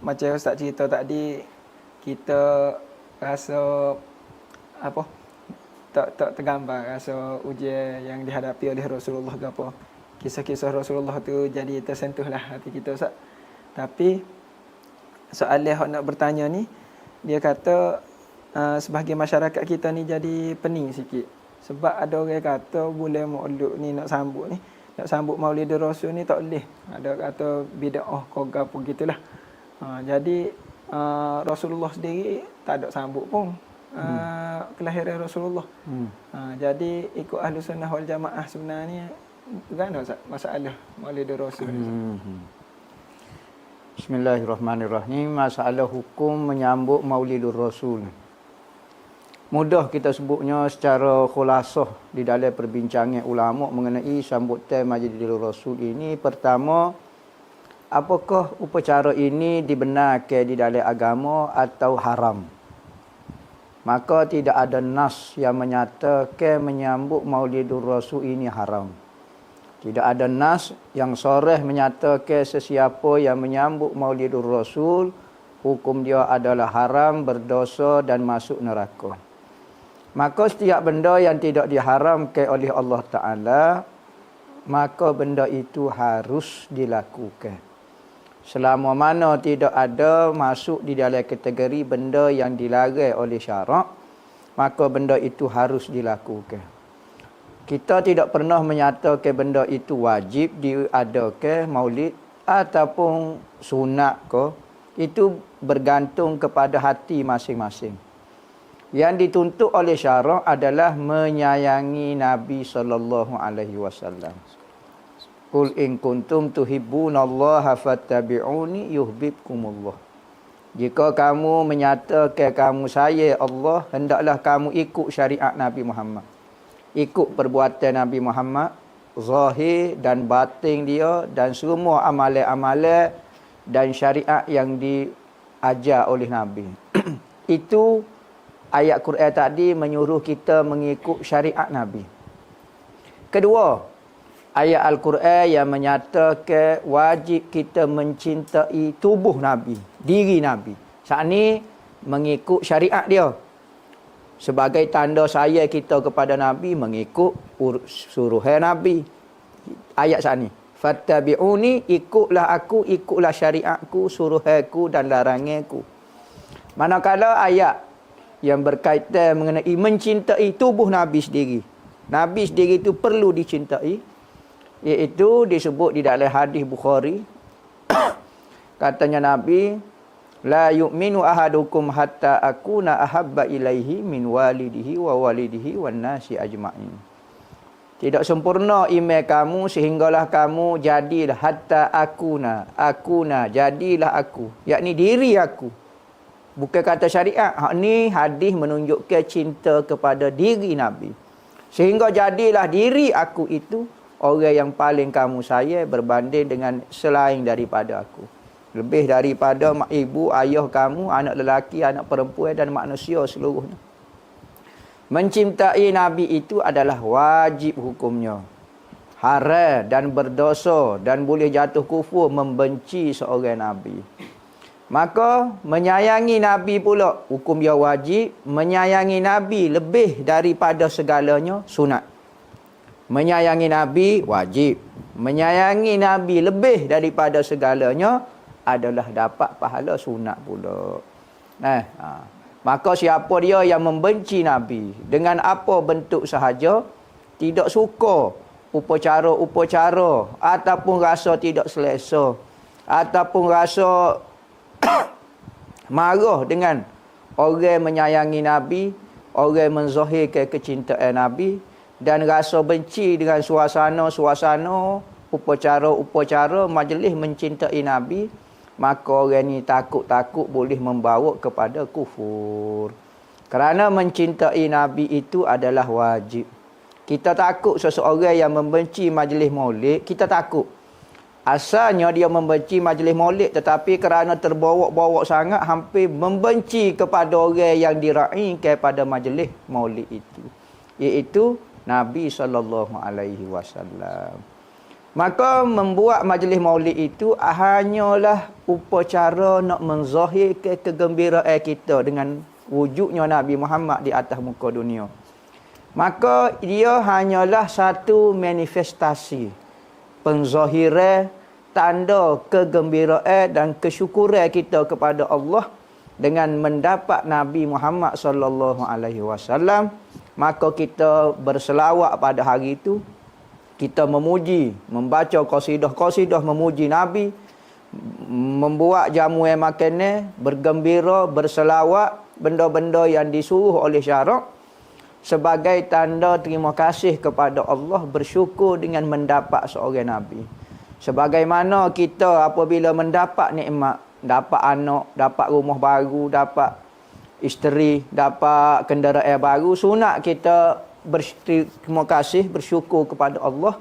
macam Ustaz cerita tadi, kita rasa apa? Tak tergambar rasa ujian yang dihadapi oleh Rasulullah ke apa. Kisah-kisah Rasulullah tu jadi tersentuhlah hati kita, Ustaz. Tapi soalan yang nak bertanya ni, dia kata sebahagian masyarakat kita ni jadi pening sikit. Sebab ada orang kata bulan Maulud ni nak sambut Maulid Rasul ni tak boleh. Ada kata bid'ah ke apa gitulah. Jadi Rasulullah sendiri tak ada sambut pun kelahiran Rasulullah. Jadi ikut Ahlu Sunnah wal Jamaah sebenarnya kan masalah Maulid Rasul. Bismillahirrahmanirrahim. Masalah hukum menyambut Maulidur Rasul. Mudah kita sebutnya secara khulasah di dalam perbincangan ulama mengenai sambutan Maulidul Rasul ini. Pertama, apakah upacara ini dibenarkan di dalam agama atau haram? Maka tidak ada nas yang menyatakan menyambut Maulidur Rasul ini haram. Tidak ada nas yang soreh menyatakan sesiapa yang menyambut Maulidur Rasul, hukum dia adalah haram, berdosa dan masuk neraka. Maka setiap benda yang tidak diharamkan oleh Allah Ta'ala, maka benda itu harus dilakukan. Selama mana tidak ada masuk di dalam kategori benda yang dilarang oleh syarak, maka benda itu harus dilakukan. Kita tidak pernah menyatakan benda itu wajib diadakan maulid ataupun sunat ke. Itu bergantung kepada hati masing-masing. Yang dituntut oleh syarak adalah menyayangi Nabi sallallahu alaihi wasallam. Qul in kuntum tuhibbunallaha fattabi'uni yuhibbukumullah. Jika kamu menyatakan kamu sayang Allah, hendaklah kamu ikut syariat Nabi Muhammad. Ikut perbuatan Nabi Muhammad, zahir dan batin dia dan semua amalan-amalan dan syariat yang diajar oleh Nabi. Itu ayat Quran tadi menyuruh kita mengikut syariat Nabi. Kedua, ayat Al-Quran yang menyatakan wajib kita mencintai tubuh Nabi, diri Nabi. Saat ni mengikut syariat dia. Sebagai tanda sayang kita kepada Nabi, mengikut suruhan Nabi. Ayat saat ni. Fattabi'uni, ikutlah aku, ikutlah syariatku, suruhanku dan laranganku. Manakala ayat yang berkaitan mengenai mencintai tubuh Nabi sendiri. Nabi sendiri itu perlu dicintai. Iaitu disebut di dalam hadis Bukhari. Katanya Nabi, la yu'minu ahadukum hatta akuna ahabba ilaihi min walidihi wa walidihi wan nasi ajma'in. Tidak sempurna iman kamu sehinggalah kamu jadilah hatta akuna jadilah aku, yakni diri aku. Bukan kata syariat. Hak ni hadis menunjukkan cinta kepada diri Nabi. Sehingga jadilah diri aku itu orang yang paling kamu sayang berbanding dengan selain daripada aku. Lebih daripada mak ibu, ayah kamu, anak lelaki, anak perempuan dan manusia seluruhnya. Mencintai Nabi itu adalah wajib hukumnya. Haram dan berdosa dan boleh jatuh kufur membenci seorang Nabi. Maka menyayangi Nabi pula hukum dia wajib. Menyayangi Nabi lebih daripada segalanya sunat. Menyayangi Nabi wajib. Menyayangi Nabi lebih daripada segalanya adalah dapat pahala sunat pula. Maka siapa dia yang membenci Nabi dengan apa bentuk sahaja, tidak suka upacara-upacara ataupun rasa tidak selesa ataupun rasa marah dengan orang menyayangi Nabi, orang menzahirkan kecintaan Nabi dan rasa benci dengan suasana-suasana upacara-upacara majlis mencintai Nabi, maka orang ni takut-takut boleh membawa kepada kufur. Kerana mencintai Nabi itu adalah wajib. Kita takut seseorang yang membenci majlis maulid, kita takut. Asalnya dia membenci majlis maulid, tetapi kerana terbawa-bawa sangat, hampir membenci kepada orang yang diraihkan pada majlis maulid itu. Iaitu Nabi SAW. Maka membuat majlis maulid itu hanyalah upacara nak menzahirkan kegembiraan kita dengan wujudnya Nabi Muhammad di atas muka dunia. Maka dia hanyalah satu manifestasi penzahiran tanda kegembiraan dan kesyukuran kita kepada Allah dengan mendapat Nabi Muhammad sallallahu alaihi wasallam. Maka kita berselawat pada hari itu, kita memuji, membaca qasidah-qasidah memuji Nabi, membuat jamuan makanan, bergembira, berselawat, benda-benda yang disuruh oleh syarak sebagai tanda terima kasih kepada Allah, bersyukur dengan mendapat seorang Nabi. Sebagaimana kita apabila mendapat nikmat, dapat anak, dapat rumah baru, dapat isteri, dapat kenderaan baru, sunat kita berterima kasih, bersyukur kepada Allah.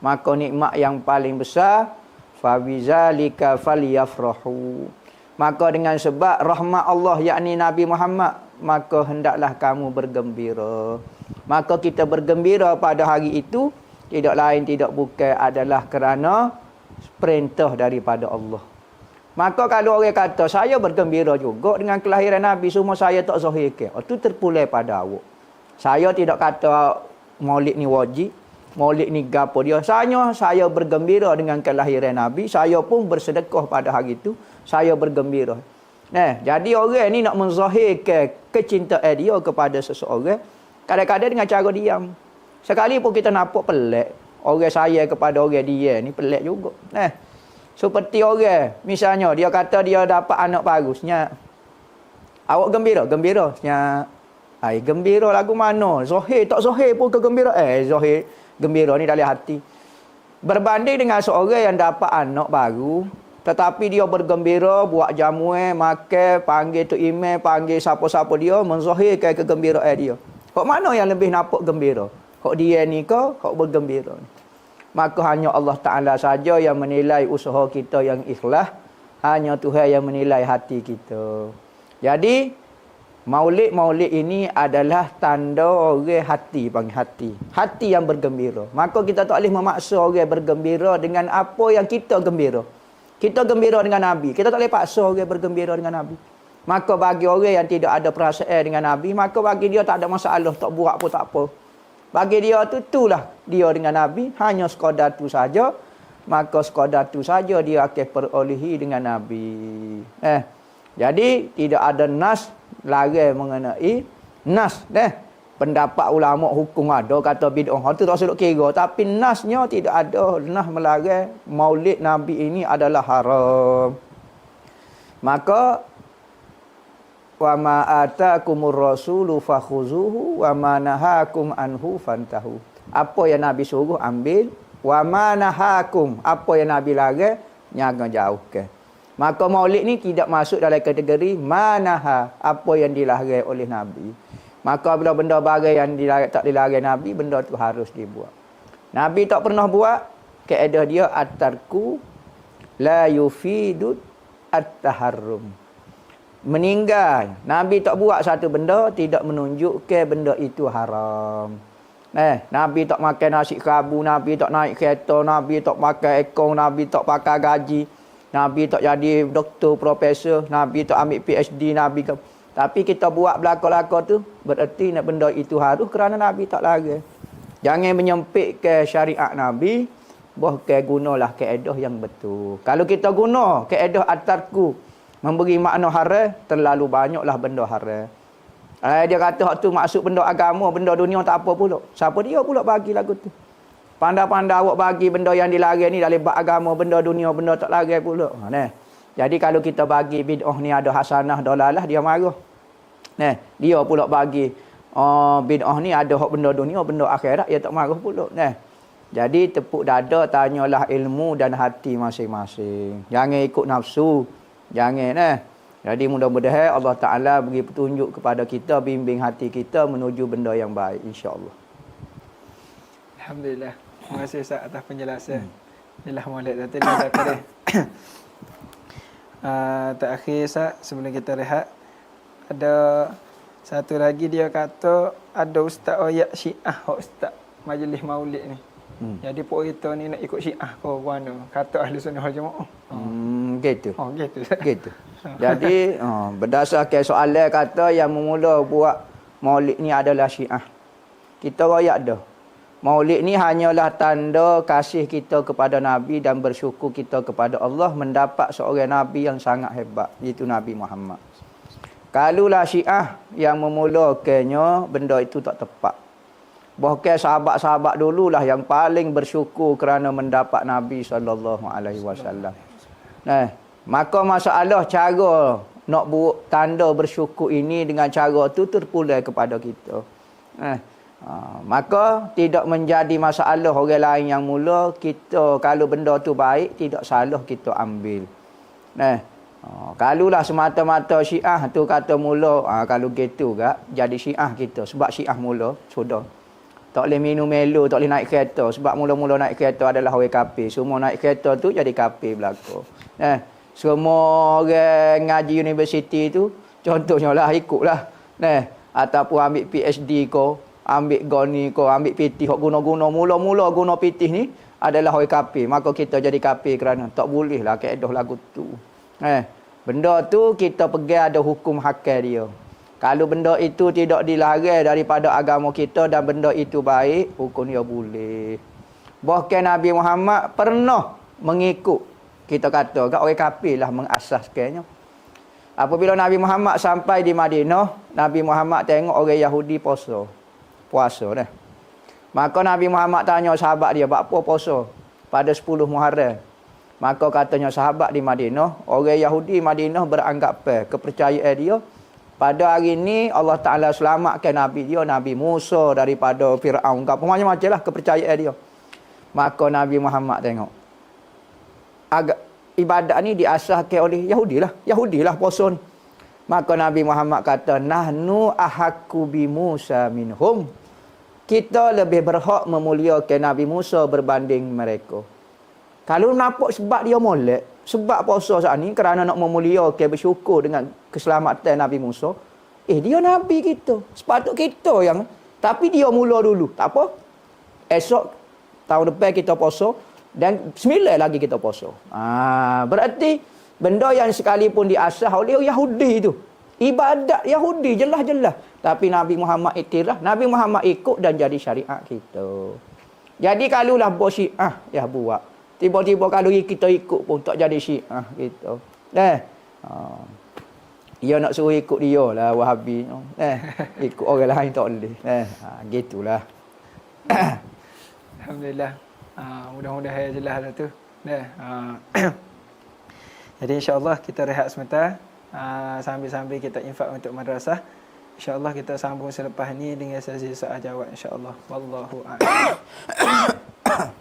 Maka nikmat yang paling besar, fa bizalika falyafrahu. Maka dengan sebab rahmat Allah yakni Nabi Muhammad, maka hendaklah kamu bergembira. Maka kita bergembira pada hari itu tidak lain tidak bukan adalah kerana perintah daripada Allah. Maka kalau orang kata saya bergembira juga dengan kelahiran Nabi, semua saya tak zahirkan, itu terpulang pada awak. Saya tidak kata maulid ni wajib, maulid ni gapo dia. Saya bergembira dengan kelahiran Nabi, saya pun bersedekah pada hari itu, saya bergembira. Nah, jadi orang ni nak menzahirkan kecintaan dia kepada seseorang, kadang-kadang dengan cara diam. Sekali pun kita nampak pelik, orang saya kepada orang dia ni pelik juga. Nah, seperti orang, misalnya dia kata dia dapat anak baru, senyap. Awak gembira? Gembira, senyap. Ai gembira lagu mana? Zahir tak zahir pun kegembiraan. Zahir gembira ni dalam hati. Berbanding dengan seorang yang dapat anak baru, tetapi dia bergembira, buat jamuan, makan, panggil tu imam, panggil siapa-siapa dia, menzahirkan kegembiraan dia. Kok mana yang lebih nampak gembira? Kok dia ni ke? Kok bergembira? Maka hanya Allah Ta'ala saja yang menilai usaha kita yang ikhlas. Hanya Tuhan yang menilai hati kita. Jadi, maulid-maulid ini adalah tanda orang hati, panggil hati. Hati yang bergembira. Maka kita tak boleh memaksa orang bergembira dengan apa yang kita gembira. Kita gembira dengan Nabi. Kita tak boleh paksa orang bergembira dengan Nabi. Maka bagi orang yang tidak ada perasaan dengan Nabi, maka bagi dia tak ada masalah, tak buat pun tak apa. Bagi dia tu, itulah dia dengan Nabi, hanya sekadar tu saja. Maka sekadar tu saja dia akan perolehi dengan Nabi. Jadi tidak ada nas larang mengenai nas. Pendapat ulama hukum ada kata bid'ah, itu tak seluk kira. Tapi nasnya tidak ada nas melarang maulid Nabi ini adalah haram. Maka wa ma atakumur rasulu fakhuzuhu wa ma nahakum anhu fantahu. Apa yang Nabi suruh ambil, wa ma nahakum, apa yang Nabi larang jangan jauhkan. Maka maulid ni tidak masuk dalam kategori manaha, apa yang dilarang oleh Nabi. Maka bila benda barang yang tak dilarang Nabi, benda tu harus dibuat. Nabi tak pernah buat, kaedah dia at-tarku la yufidu at-taharrum. Meninggal, Nabi tak buat satu benda tidak menunjukkan benda itu haram. Nabi tak makan nasi kerabu, Nabi tak naik kereta, Nabi tak pakai ekong, Nabi tak pakai gaji, Nabi tak jadi doktor, profesor, Nabi tak ambil PhD, Nabi ke. Tapi kita buat belaka-laka tu, bererti nak benda itu harus kerana Nabi tak larang. Jangan menyempitkan syariat Nabi, bahkan gunalah kaedah yang betul. Kalau kita guna kaedah at-tarku, memberi makna haram, terlalu banyaklah benda haram. Dia kata hak tu maksud benda agama, benda dunia tak apa pula. Siapa dia pula bagi lagu tu? Pandai-pandai awak bagi benda yang dilarang ni dalam bab agama, benda dunia, benda tak larang pula. Jadi kalau kita bagi bid'ah ni ada hasanah, dolalah, dia marah. Dia pula bagi bid'ah ni ada hak benda dunia, benda akhirat, dia tak marah pula. Jadi tepuk dada, tanyalah ilmu dan hati masing-masing. Jangan ikut nafsu. Jangan. Jadi mudah-mudahan Allah Ta'ala beri petunjuk kepada kita, bimbing hati kita menuju benda yang baik, insya-Allah. Alhamdulillah. Terima kasih Ustaz atas penjelasan. Inilah maulid tadi dah kata. Terakhir Ustaz, sebelum kita rehat, ada satu lagi dia kata ada ustaz oyak Syiah, ustaz majlis maulid ni. Jadi pok kita ni nak ikut Syiah ke mana? Kata ahli sunnah wal jamaah. Gitu. Oh gitu. Gitu. Jadi berdasarkan soalan kata yang memula buat maulid ni adalah Syiah. Kita royak dah. Maulid ni hanyalah tanda kasih kita kepada Nabi dan bersyukur kita kepada Allah mendapat seorang Nabi yang sangat hebat, iaitu Nabi Muhammad. Kalulah Syiah yang memulakannya, benda itu tak tepat. Bahkan sahabat-sahabat dululah yang paling bersyukur kerana mendapat Nabi SAW. Nah, maka masalah cara nak buat tanda bersyukur ini dengan cara tu terpulang kepada kita. Maka tidak menjadi masalah orang lain yang mula. Kita kalau benda tu baik, tidak salah kita ambil. Kalulah semata-mata Syiah tu kata mula, kalau gitu gak jadi Syiah kita. Sebab Syiah mula, sudah. Tak boleh minum melo, tak boleh naik kereta. Sebab mula-mula naik kereta adalah orang kafir. Semua naik kereta tu jadi kafir belaka. Semua orang ngaji universiti tu, contohnya lah, ikutlah. Ataupun ambil PhD ko, ambil goni ko, ambil pitih, guna-guna. Mula-mula guna pitih ni adalah orang kafir. Maka kita jadi kafir kerana tak boleh lah kaedah lagu tu. Benda tu kita pegang ada hukum hakal dia. Kalau benda itu tidak dilarang daripada agama kita dan benda itu baik, hukum dia boleh. Bahkan Nabi Muhammad pernah mengikut, kita kata kat orang kafir lah mengasaskannya. Apabila Nabi Muhammad sampai di Madinah, Nabi Muhammad tengok orang Yahudi puasa dah. Maka Nabi Muhammad tanya sahabat dia, "Apa puasa pada 10 Muharram?" Maka katanya sahabat di Madinah, orang Yahudi Madinah beranggapan kepercayaan dia, pada hari ini Allah Ta'ala selamatkan Nabi dia, Nabi Musa daripada Fir'aun. Macam-macam lah kepercayaan dia. Maka Nabi Muhammad tengok, ibadat ni diasahkan oleh Yahudi lah puasa ni. Maka Nabi Muhammad kata, "Nahnu ahakku bi Musa minhum." Kita lebih berhak memuliakan Nabi Musa berbanding mereka. Kalau nampak sebab dia molek, sebab puasa saat ni kerana nak memuliakan, bersyukur dengan keselamatan Nabi Musa, dia Nabi kita. Sepatut kita yang, tapi dia mula dulu. Tak apa. Esok, tahun depan kita puasa, dan 9 lagi kita puasa. Berarti benda yang sekalipun diasah oleh Yahudi itu, ibadat Yahudi jelas-jelas, tapi Nabi Muhammad iktiraf, Nabi Muhammad ikut dan jadi syariat kita. Jadi kalulah bos Syiah ya buat, tiba-tiba kalau kita ikut pun tak jadi Syiah kita. Dia nak suruh ikut dia lah Wahabi. Ikut orang lain tak boleh. Gitulah. Alhamdulillah. Mudah-mudahan jelas lah tu. Jadi insya-Allah kita rehat sebentar. Sambil-sambil kita infak untuk madrasah. InsyaAllah kita sambung selepas ni dengan sesi soal jawab insyaAllah. Wallahu a'lam.